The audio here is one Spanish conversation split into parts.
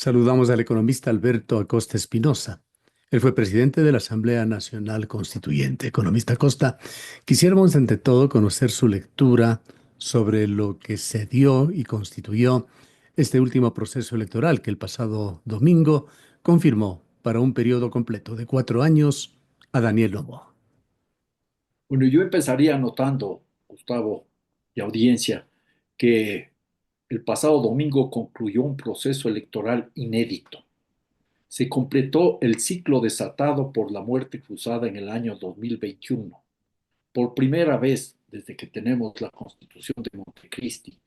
Saludamos al economista Alberto Acosta Espinosa. Él fue presidente de la Asamblea Nacional Constituyente. Economista Acosta, quisiéramos ante todo conocer su lectura sobre lo que se dio y constituyó este último proceso electoral que el pasado domingo confirmó para un periodo completo de 4 años a Daniel Noboa. Bueno, yo empezaría anotando, Gustavo y audiencia, que el pasado domingo concluyó un proceso electoral inédito. Se completó el ciclo desatado por la muerte cruzada en el año 2021. Por primera vez desde que tenemos la Constitución de Montecristi,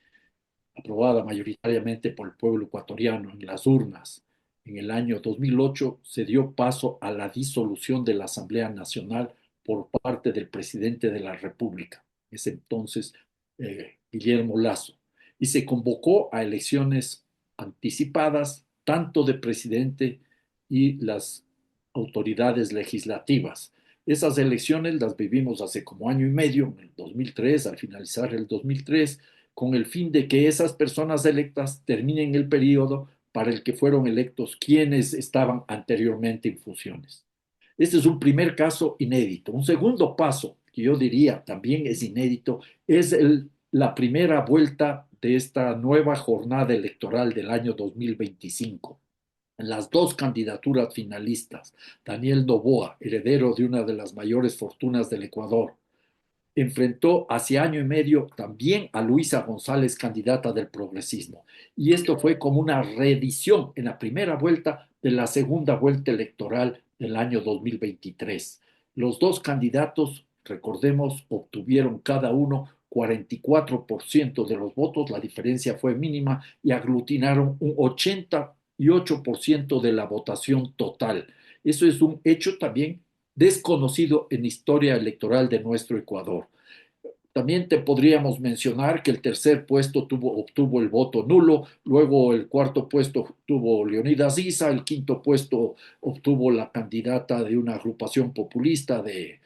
aprobada mayoritariamente por el pueblo ecuatoriano en las urnas, en el año 2008 se dio paso a la disolución de la Asamblea Nacional por parte del presidente de la República, ese entonces Guillermo Lasso, y se convocó a elecciones anticipadas tanto de presidente y las autoridades legislativas. Esas elecciones las vivimos hace como año y medio, en el 2003, al finalizar el 2003, con el fin de que esas personas electas terminen el periodo para el que fueron electos quienes estaban anteriormente en funciones. Este es un primer caso inédito. Un segundo paso, que yo diría también es inédito, es la primera vuelta de esta nueva jornada electoral del año 2025. Las dos candidaturas finalistas, Daniel Noboa, heredero de una de las mayores fortunas del Ecuador, enfrentó hace año y medio también a Luisa González, candidata del progresismo. Y esto fue como una reedición en la primera vuelta de la segunda vuelta electoral del año 2023. Los dos candidatos, recordemos, obtuvieron cada uno 44% de los votos, la diferencia fue mínima y aglutinaron un 88% de la votación total. Eso es un hecho también desconocido en historia electoral de nuestro Ecuador. También te podríamos mencionar que el tercer puesto obtuvo el voto nulo, luego el cuarto puesto tuvo Leonidas Issa, el quinto puesto obtuvo la candidata de una agrupación populista de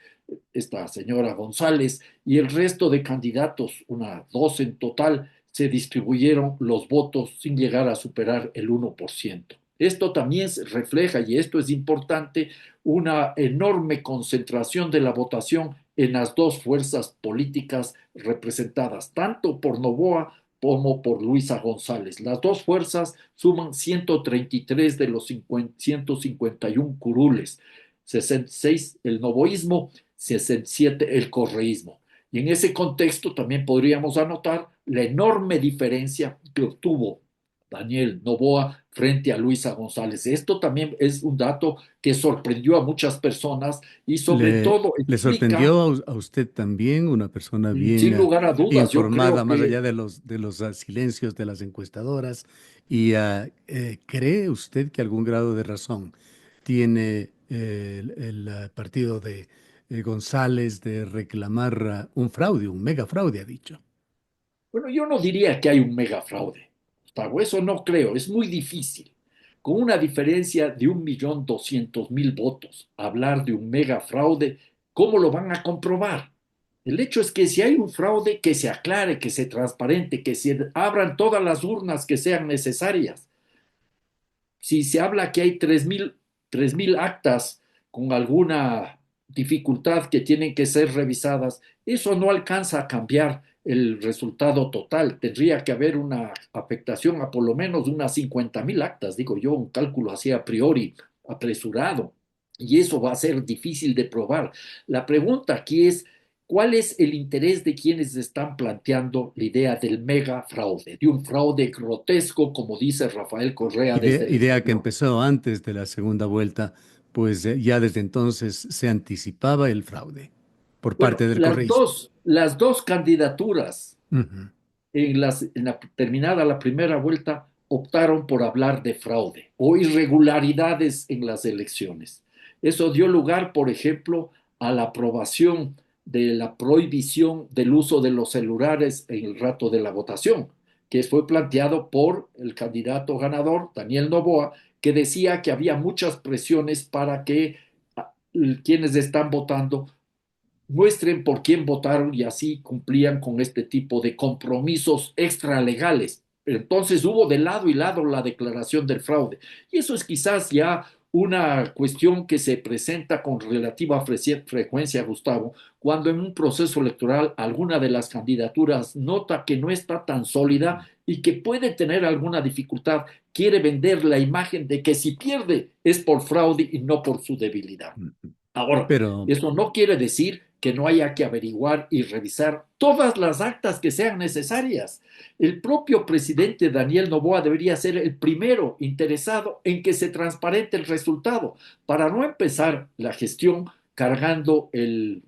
esta señora González, y el resto de candidatos, una 12 en total, se distribuyeron los votos sin llegar a superar el 1%. Esto también refleja, y esto es importante, una enorme concentración de la votación en las dos fuerzas políticas representadas, tanto por Noboa como por Luisa González. Las dos fuerzas suman 133 de los 151 curules, 66 el novoísmo, 67 el correísmo. Y en ese contexto también podríamos anotar la enorme diferencia que obtuvo Daniel Noboa frente a Luisa González. Esto también es un dato que sorprendió a muchas personas y sobre todo ¿Le explica, sorprendió a usted también, una persona bien sin lugar a dudas, yo informada, creo más que, allá de los silencios de las encuestadoras? ¿Y cree usted que algún grado de razón tiene el partido de González de reclamar un fraude, un mega fraude, ha dicho? bueno, yo no diría que hay un mega fraude, Gustavo, eso no creo, es muy difícil. Con una diferencia de 1.200.000 votos, hablar de un mega fraude, ¿cómo lo van a comprobar? El hecho es que si hay un fraude, que se aclare, que se transparente, que se abran todas las urnas que sean necesarias. Si se habla que hay 3.000 actas con alguna dificultad que tienen que ser revisadas, eso no alcanza a cambiar el resultado total. Tendría que haber una afectación a por lo menos unas 50.000 actas, digo yo, un cálculo así a priori apresurado. Y eso va a ser difícil de probar. La pregunta aquí es, ¿cuál es el interés de quienes están planteando la idea del mega fraude, de un fraude grotesco, como dice Rafael Correa desde el Idea que exterior? empezó antes de la segunda vuelta, pues ya desde entonces se anticipaba el fraude por Bueno, parte del las correísmo. dos, las dos candidaturas Ujú. terminada la primera vuelta optaron por hablar de fraude o irregularidades en las elecciones. Eso dio lugar, por ejemplo, a la aprobación de la prohibición del uso de los celulares en el rato de la votación, que fue planteado por el candidato ganador, Daniel Noboa, que decía que había muchas presiones para que quienes están votando muestren por quién votaron y así cumplían con este tipo de compromisos extralegales. Entonces hubo de lado y lado la declaración del fraude. Y eso es quizás ya una cuestión que se presenta con relativa frecuencia, Gustavo, cuando en un proceso electoral alguna de las candidaturas nota que no está tan sólida y que puede tener alguna dificultad, quiere vender la imagen de que si pierde es por fraude y no por su debilidad. Ahora, Pero eso no quiere decir que no haya que averiguar y revisar todas las actas que sean necesarias. El propio presidente Daniel Noboa debería ser el primero interesado en que se transparente el resultado, para no empezar la gestión cargando el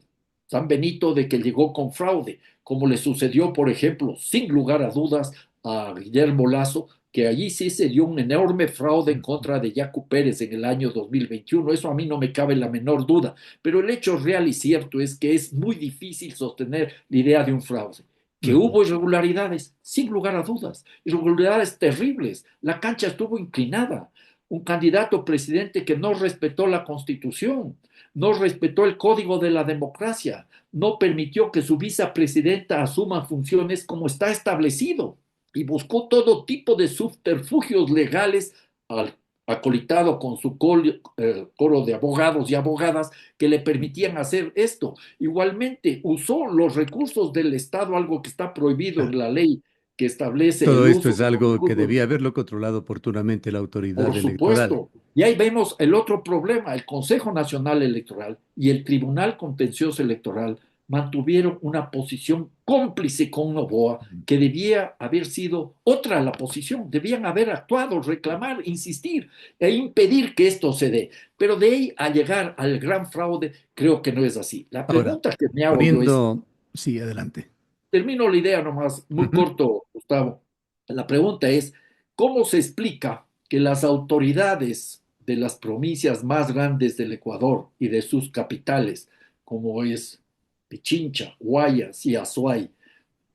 San Benito de que llegó con fraude, como le sucedió, por ejemplo, sin lugar a dudas, a Guillermo Lazo, que allí sí se dio un enorme fraude en contra de Yacu Pérez en el año 2021. Eso a mí no me cabe la menor duda. Pero el hecho real y cierto es que es muy difícil sostener la idea de un fraude. Que hubo irregularidades, sin lugar a dudas, irregularidades terribles. La cancha estuvo inclinada. Un candidato presidente que no respetó la Constitución, no respetó el código de la democracia, no permitió que su vicepresidenta asuma funciones como está establecido y buscó todo tipo de subterfugios legales al, acolitado con su coro de abogados y abogadas que le permitían hacer esto. Igualmente, usó los recursos del Estado, algo que está prohibido en la ley que establece todo el esto uso es de los algo que recursos. debía haberlo controlado oportunamente la Por autoridad electoral. supuesto. Y ahí vemos el otro problema. El Consejo Nacional Electoral y el Tribunal Contencioso Electoral mantuvieron una posición cómplice con Noboa, que debía haber sido otra la posición. Debían haber actuado, reclamar, insistir e impedir que esto se dé. Pero de ahí a llegar al gran fraude, creo que no es así. La Ahora, pregunta que me hago yo es, poniendo, sí, adelante. termino la idea nomás, muy Ujú. corto, Gustavo. La pregunta es, ¿cómo se explica que las autoridades de las provincias más grandes del Ecuador y de sus capitales, como es Pichincha, Guayas y Azuay,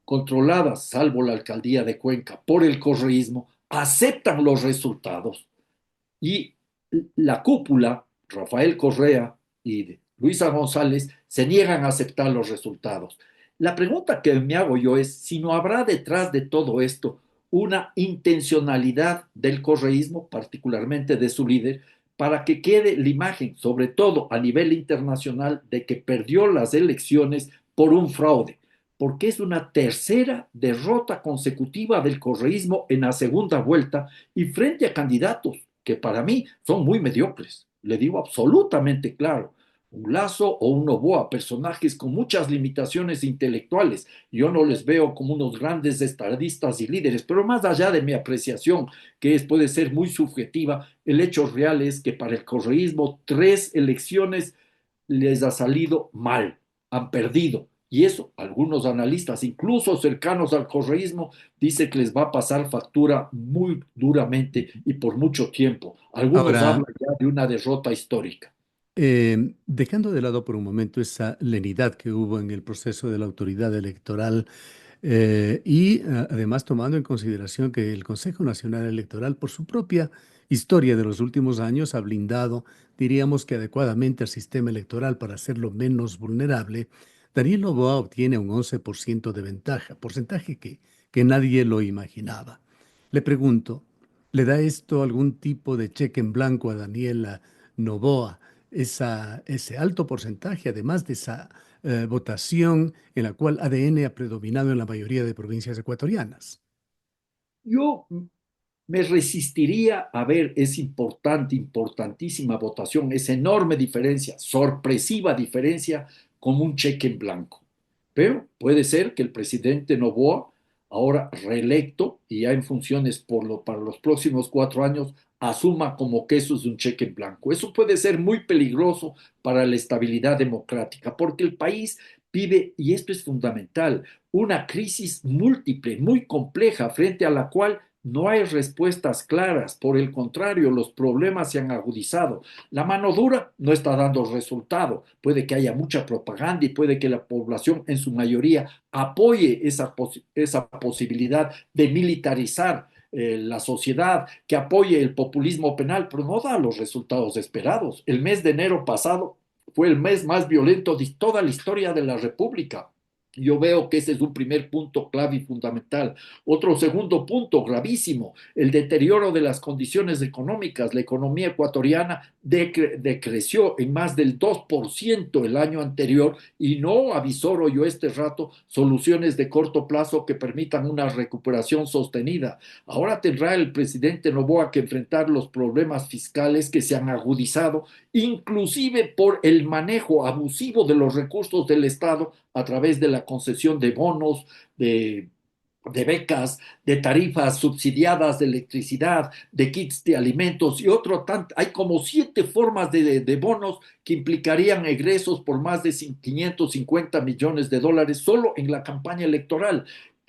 controladas, salvo la alcaldía de Cuenca, por el correísmo, aceptan los resultados y la cúpula, Rafael Correa y Luisa González, se niegan a aceptar los resultados? La pregunta que me hago yo es si no habrá detrás de todo esto una intencionalidad del correísmo, particularmente de su líder, para que quede la imagen, sobre todo a nivel internacional, de que perdió las elecciones por un fraude, porque es una tercera derrota consecutiva del correísmo en la segunda vuelta y frente a candidatos que para mí son muy mediocres. Le digo absolutamente claro. Un Lazo o un Noboa, personajes con muchas limitaciones intelectuales. Yo no les veo como unos grandes estadistas y líderes, pero más allá de mi apreciación, que puede ser muy subjetiva, el hecho real es que para el correísmo 3 elecciones les ha salido mal, han perdido. Y eso, algunos analistas, incluso cercanos al correísmo, dice que les va a pasar factura muy duramente y por mucho tiempo. Algunos Ahora, hablan ya de una derrota histórica. dejando de lado por un momento esa lenidad que hubo en el proceso de la autoridad electoral además tomando en consideración que el Consejo Nacional Electoral, por su propia historia de los últimos años, ha blindado, diríamos que adecuadamente al sistema electoral para hacerlo menos vulnerable, Daniel Noboa obtiene un 11% de ventaja, porcentaje que nadie lo imaginaba. Le pregunto, ¿le da esto algún tipo de cheque en blanco a Daniela Noboa? Ese alto porcentaje, además de esa votación en la cual ADN ha predominado en la mayoría de provincias ecuatorianas. Yo me resistiría a ver esa importante, importantísima votación, esa enorme diferencia, sorpresiva diferencia, como un cheque en blanco. Pero puede ser que el presidente Noboa, ahora reelecto y ya en funciones para los próximos 4 años, asuma como que eso es un cheque en blanco. Eso puede ser muy peligroso para la estabilidad democrática, porque el país vive, y esto es fundamental, una crisis múltiple, muy compleja, frente a la cual no hay respuestas claras. Por el contrario, los problemas se han agudizado. La mano dura no está dando resultado. Puede que haya mucha propaganda y puede que la población en su mayoría apoye esa posibilidad de militarizar la sociedad, que apoye el populismo penal, pero no da los resultados esperados. El mes de enero pasado fue el mes más violento de toda la historia de la República. Yo veo que ese es un primer punto clave y fundamental. Otro segundo punto gravísimo, el deterioro de las condiciones económicas. La economía ecuatoriana decreció en más del 2% el año anterior y no avisoro yo este rato soluciones de corto plazo que permitan una recuperación sostenida. Ahora tendrá el presidente Noboa que enfrentar los problemas fiscales que se han agudizado, inclusive por el manejo abusivo de los recursos del Estado a través de la concesión de bonos, de, de becas, de tarifas subsidiadas de electricidad, de kits de alimentos y otro tanto. Hay como 7 formas de bonos que implicarían egresos por más de 550 millones de dólares solo en la campaña electoral.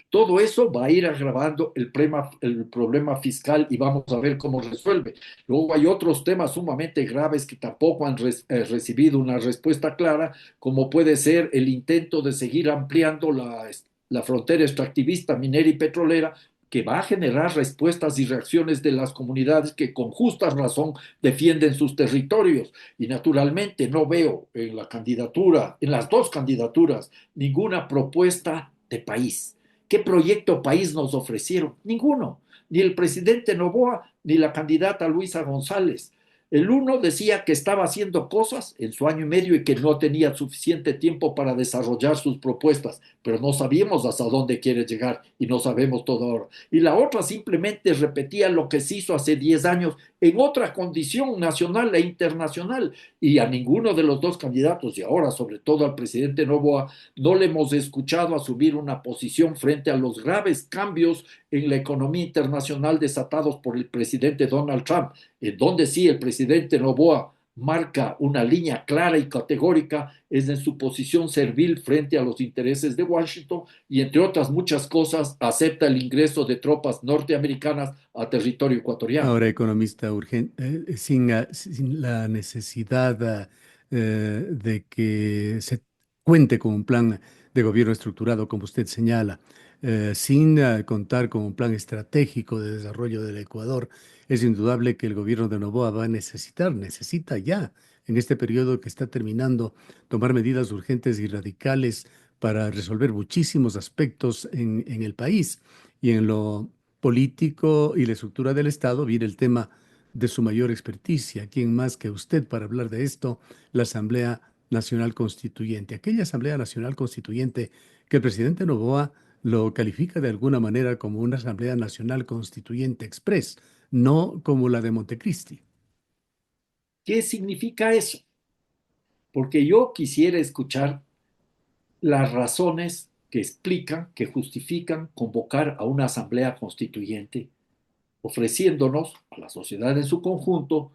Todo eso va a ir agravando el problema fiscal y vamos a ver cómo resuelve. Luego hay otros temas sumamente graves que tampoco han recibido una respuesta clara, como puede ser el intento de seguir ampliando la frontera extractivista minera y petrolera, que va a generar respuestas y reacciones de las comunidades que con justa razón defienden sus territorios. Y naturalmente no veo en la candidatura, en las dos candidaturas, ninguna propuesta de país. ¿Qué proyecto país nos ofrecieron? Ninguno. Ni el presidente Noboa ni la candidata Luisa González. El uno decía que estaba haciendo cosas en su año y medio y que no tenía suficiente tiempo para desarrollar sus propuestas, pero no sabíamos hasta dónde quiere llegar y no sabemos todo ahora. Y la otra simplemente repetía lo que se hizo hace 10 años en otra condición nacional e internacional. Y a ninguno de los dos candidatos, y ahora sobre todo al presidente Noboa, no le hemos escuchado asumir una posición frente a los graves cambios en la economía internacional desatados por el presidente Donald Trump, en donde sí el presidente Noboa marca una línea clara y categórica es en su posición servil frente a los intereses de Washington y entre otras muchas cosas acepta el ingreso de tropas norteamericanas a territorio ecuatoriano. Ahora, economista urgente, sin la necesidad de que se cuente con un plan de gobierno estructurado, como usted señala, sin contar con un plan estratégico de desarrollo del Ecuador, es indudable que el gobierno de Noboa va a necesita ya, en este periodo que está terminando, tomar medidas urgentes y radicales para resolver muchísimos aspectos en el país y en lo político y la estructura del Estado, viene el tema de su mayor experticia. ¿Quién más que usted para hablar de esto? La Asamblea Nacional Constituyente. Aquella Asamblea Nacional Constituyente que el presidente Noboa lo califica de alguna manera como una Asamblea Nacional Constituyente Express, no como la de Montecristi. ¿Qué significa eso? Porque yo quisiera escuchar las razones que explican, que justifican convocar a una asamblea constituyente, ofreciéndonos a la sociedad en su conjunto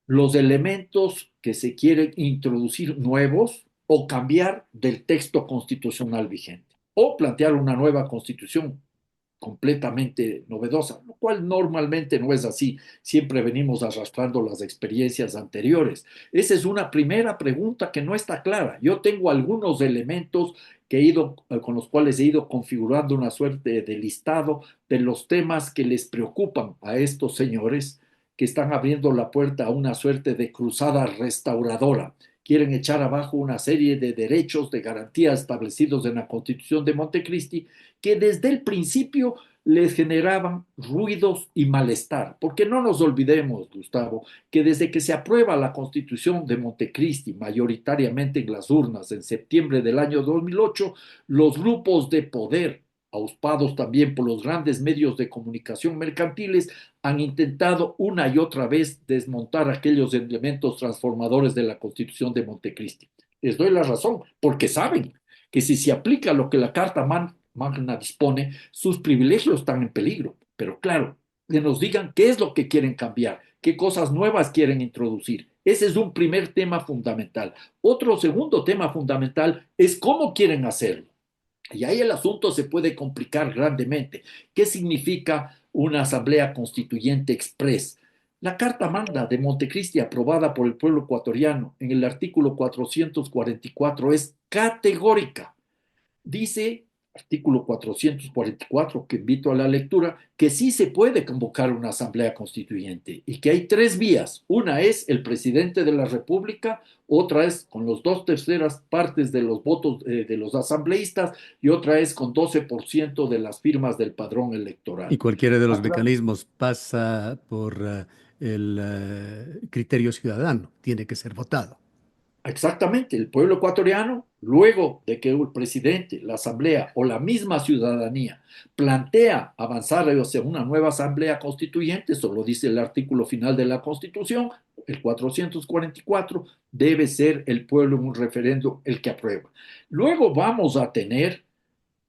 los elementos que se quieren introducir nuevos o cambiar del texto constitucional vigente, o plantear una nueva constitución completamente novedosa, lo cual normalmente no es así. Siempre venimos arrastrando las experiencias anteriores. Esa es una primera pregunta que no está clara. Yo tengo algunos elementos con los cuales he ido configurando una suerte de listado de los temas que les preocupan a estos señores que están abriendo la puerta a una suerte de cruzada restauradora. Quieren echar abajo una serie de derechos, de garantías establecidos en la Constitución de Montecristi que desde el principio les generaban ruidos y malestar. Porque no nos olvidemos, Gustavo, que desde que se aprueba la Constitución de Montecristi, mayoritariamente en las urnas en septiembre del año 2008, los grupos de poder, auspados también por los grandes medios de comunicación mercantiles, han intentado una y otra vez desmontar aquellos elementos transformadores de la Constitución de Montecristi. Les doy la razón, porque saben que si se aplica lo que la Carta Magna dispone, sus privilegios están en peligro. Pero claro, que nos digan qué es lo que quieren cambiar, qué cosas nuevas quieren introducir. Ese es un primer tema fundamental. Otro segundo tema fundamental es cómo quieren hacerlo. Y ahí el asunto se puede complicar grandemente. ¿Qué significa una asamblea constituyente express? La Carta Magna de Montecristi, aprobada por el pueblo ecuatoriano en el artículo 444, es categórica. Dice artículo 444, que invito a la lectura, que sí se puede convocar una asamblea constituyente y que hay tres vías. Una es el presidente de la República, otra es con los dos terceras partes de los votos de los asambleístas y otra es con 12% de las firmas del padrón Y electoral. cualquiera de los mecanismos pasa por el criterio ciudadano, tiene que ser votado. Exactamente, el pueblo ecuatoriano, luego de que el presidente, la asamblea o la misma ciudadanía plantea avanzar hacia una nueva asamblea constituyente, eso lo dice el artículo final de la Constitución, el 444, debe ser el pueblo en un referendo el que aprueba. Luego vamos a tener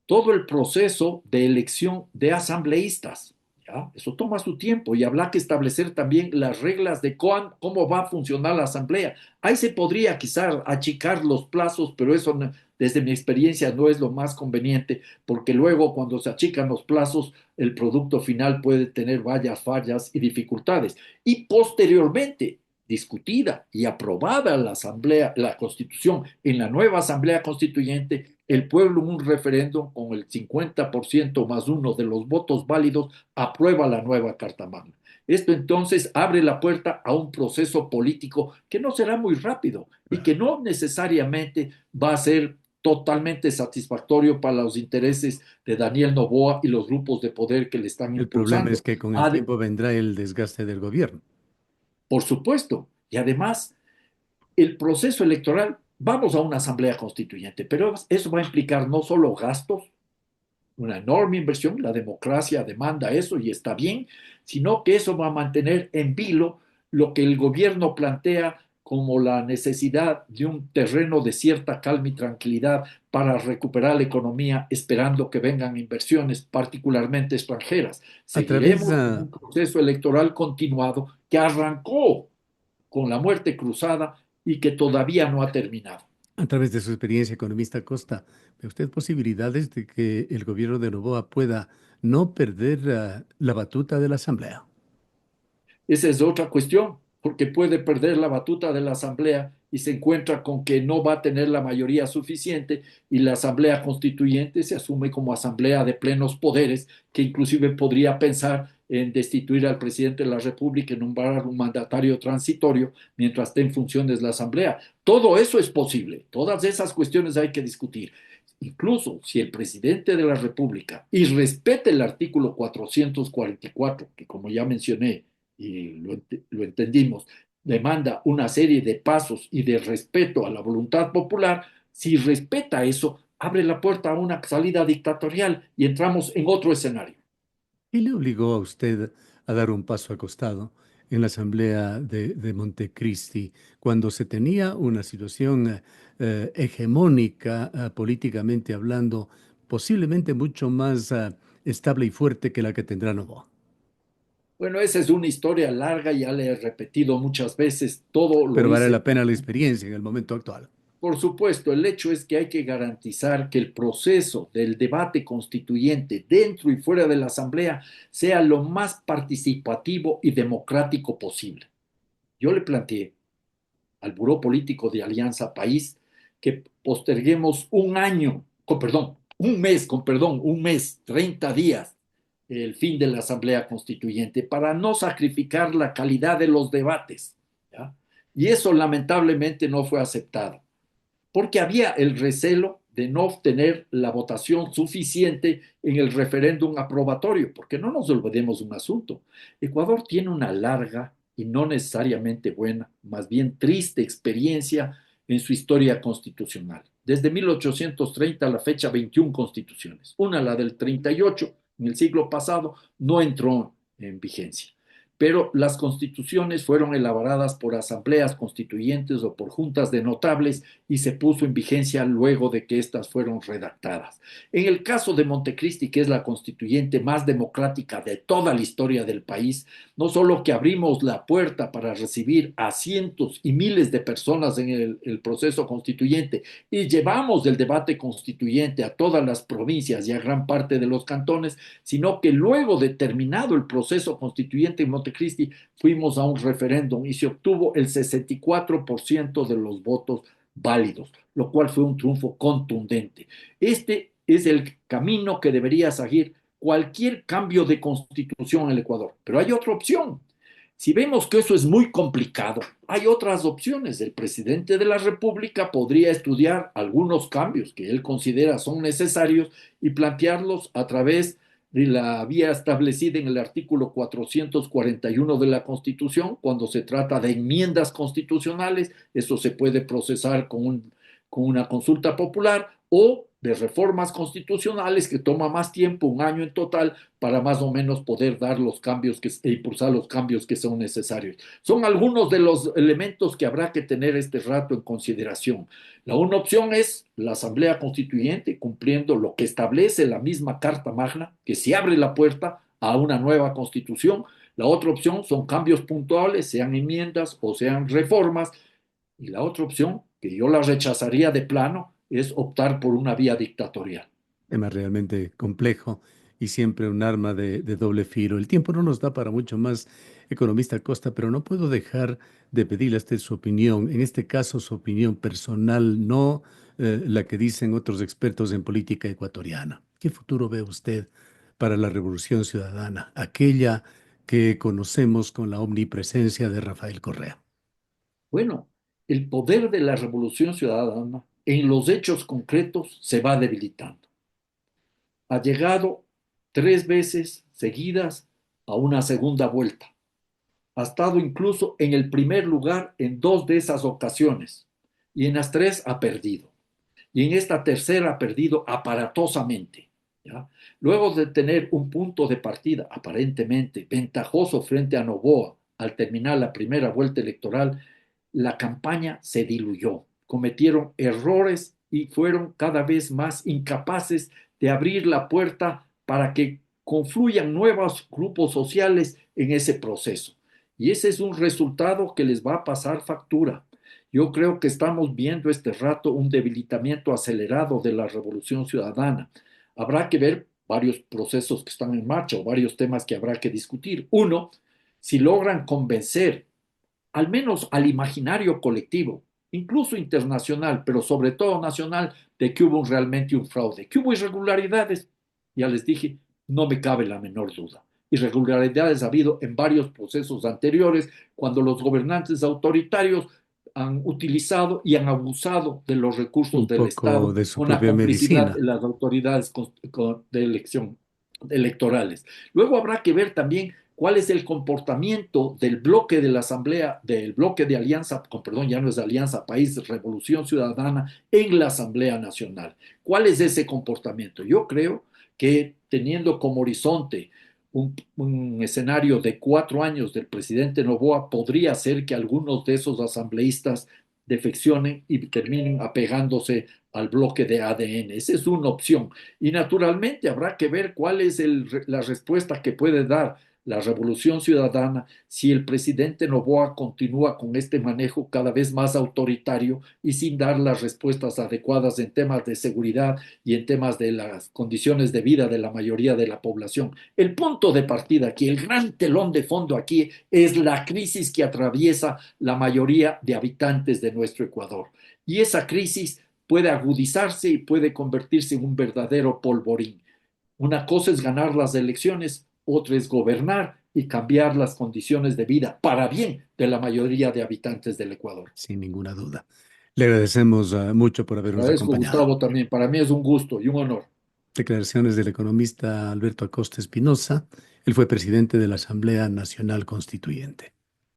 todo el proceso de elección de asambleístas. ¿Ya? Eso toma su tiempo y habrá que establecer también las reglas de cómo va a funcionar la asamblea. Ahí se podría quizás achicar los plazos, pero eso desde mi experiencia no es lo más conveniente, porque luego cuando se achican los plazos, el producto final puede tener varias fallas y dificultades. Y posteriormente, discutida y aprobada la asamblea, la constitución en la nueva asamblea constituyente, el pueblo en un referéndum con el 50% más uno de los votos válidos aprueba la nueva Carta Magna. Esto entonces abre la puerta a un proceso político que no será muy rápido y que no necesariamente va a ser totalmente satisfactorio para los intereses de Daniel Noboa y los grupos de poder que le están El problema es impulsando. que con el tiempo vendrá el desgaste del gobierno. Por supuesto, y además el proceso electoral, vamos a una asamblea constituyente, pero eso va a implicar no solo gastos, una enorme inversión, la democracia demanda eso y está bien, sino que eso va a mantener en vilo lo que el gobierno plantea como la necesidad de un terreno de cierta calma y tranquilidad para recuperar la economía, esperando que vengan inversiones, particularmente extranjeras. A través, Seguiremos en un proceso electoral continuado que arrancó con la muerte cruzada y que todavía no ha terminado. a través de su experiencia economista Costa, ¿ve usted posibilidades de que el gobierno de Noboa pueda no perder la batuta de la Asamblea? Esa es otra cuestión, porque puede perder la batuta de la Asamblea y se encuentra con que no va a tener la mayoría suficiente y la Asamblea Constituyente se asume como asamblea de plenos poderes, que inclusive podría pensar en destituir al presidente de la República y nombrar un mandatario transitorio mientras esté en funciones la Asamblea. Todo eso es posible, todas esas cuestiones hay que discutir. Incluso si el presidente de la República, y respete el artículo 444, que como ya mencioné, y lo entendimos, demanda una serie de pasos y de respeto a la voluntad popular, si respeta eso, abre la puerta a una salida dictatorial y entramos en otro escenario. ¿Qué le obligó a usted a dar un paso al costado en la Asamblea de Montecristi cuando se tenía una situación hegemónica políticamente hablando, posiblemente mucho más estable y fuerte que la que tendrá Noboa? Bueno, esa es una historia larga, ya le he repetido muchas veces, todo lo Pero vale hice. la pena la experiencia en el momento actual. Por supuesto, el hecho es que hay que garantizar que el proceso del debate constituyente dentro y fuera de la Asamblea sea lo más participativo y democrático posible. Yo le planteé al Buró Político de Alianza País que posterguemos un año, perdón, un mes, un mes, 30 días, el fin de la Asamblea Constituyente para no sacrificar la calidad de los debates. ¿Ya? Y eso lamentablemente no fue aceptado porque había el recelo de no obtener la votación suficiente en el referéndum aprobatorio, porque no nos olvidemos un asunto. Ecuador tiene una larga y no necesariamente buena, más bien triste experiencia en su historia constitucional. Desde 1830 a la fecha, 21 constituciones. Una, la del 38, en el siglo pasado, no entró en vigencia, pero las constituciones fueron elaboradas por asambleas constituyentes o por juntas de notables y se puso en vigencia luego de que éstas fueron redactadas. En el caso de Montecristi, que es la constituyente más democrática de toda la historia del país, no solo que abrimos la puerta para recibir a cientos y miles de personas en el proceso constituyente y llevamos el debate constituyente a todas las provincias y a gran parte de los cantones, sino que luego de terminado el proceso constituyente en Montecristi, fuimos a un referéndum y se obtuvo el 64% de los votos válidos, lo cual fue un triunfo contundente. Este es el camino que debería seguir cualquier cambio de constitución en el Ecuador. Pero hay otra opción. Si vemos que eso es muy complicado, hay otras opciones. El presidente de la República podría estudiar algunos cambios que él considera son necesarios y plantearlos a través de la vía establecida en el artículo 441 de la Constitución. Cuando se trata de enmiendas constitucionales, eso se puede procesar con una consulta popular, o de reformas constitucionales que toma más tiempo, un año en total, para más o menos poder dar los cambios e impulsar los cambios que son necesarios. Son algunos de los elementos que habrá que tener este rato en consideración. La una opción es la Asamblea Constituyente, cumpliendo lo que establece la misma Carta Magna, que se abre la puerta a una nueva constitución. La otra opción son cambios puntuales, sean enmiendas o sean reformas. Y la otra opción, que yo la rechazaría de plano, es optar por una vía dictatorial. Tema realmente complejo y siempre un arma de doble filo. El tiempo no nos da para mucho más, economista Costa, pero no puedo dejar de pedirle a usted su opinión. En este caso, su opinión personal, no la que dicen otros expertos en política ecuatoriana. ¿Qué futuro ve usted para la revolución ciudadana, aquella que conocemos con la omnipresencia de Rafael Correa? Bueno, el poder de la revolución ciudadana en los hechos concretos se va debilitando. Ha llegado 3 veces seguidas a una segunda vuelta. Ha estado incluso en el primer lugar en 2 de esas ocasiones y en las 3 ha perdido. Y en esta tercera ha perdido aparatosamente. ¿Ya? Luego de tener un punto de partida aparentemente ventajoso frente a Noboa al terminar la primera vuelta electoral, la campaña se diluyó. Cometieron errores y fueron cada vez más incapaces de abrir la puerta para que confluyan nuevos grupos sociales en ese proceso. Y ese es un resultado que les va a pasar factura. Yo creo que estamos viendo este rato un debilitamiento acelerado de la revolución ciudadana. Habrá que ver varios procesos que están en marcha o varios temas que habrá que discutir. Uno, si logran convencer al menos al imaginario colectivo, incluso internacional, pero sobre todo nacional, de que hubo realmente un fraude, que hubo irregularidades. Ya les dije, no me cabe la menor duda. Irregularidades ha habido en varios procesos anteriores, cuando los gobernantes autoritarios han utilizado y han abusado de los recursos Un del poco Estado de su con la propia complicidad de medicina. las autoridades de elección electorales. Luego habrá que ver también cuál es el comportamiento del bloque de la Asamblea, del bloque de Alianza, con perdón, ya no es Alianza País, Revolución Ciudadana en la Asamblea Nacional. ¿Cuál es ese comportamiento? Yo creo que teniendo como horizonte un escenario de 4 años del presidente Noboa, podría ser que algunos de esos asambleístas defeccionen y terminen apegándose al bloque de ADN. Esa es una opción. Y naturalmente habrá que ver cuál es la respuesta que puede dar la revolución ciudadana si el presidente Noboa continúa con este manejo cada vez más autoritario y sin dar las respuestas adecuadas en temas de seguridad y en temas de las condiciones de vida de la mayoría de la población. El punto de partida aquí, el gran telón de fondo aquí, es la crisis que atraviesa la mayoría de habitantes de nuestro Ecuador. Y esa crisis puede agudizarse y puede convertirse en un verdadero polvorín. Una cosa es ganar las elecciones, otra es gobernar y cambiar las condiciones de vida para bien de la mayoría de habitantes del Ecuador. Sin ninguna duda. Le agradecemos mucho por habernos Agradezco, acompañado. Gustavo, también. Para mí es un gusto y un honor. Declaraciones del economista Alberto Acosta Espinosa. Él fue presidente de la Asamblea Nacional Constituyente.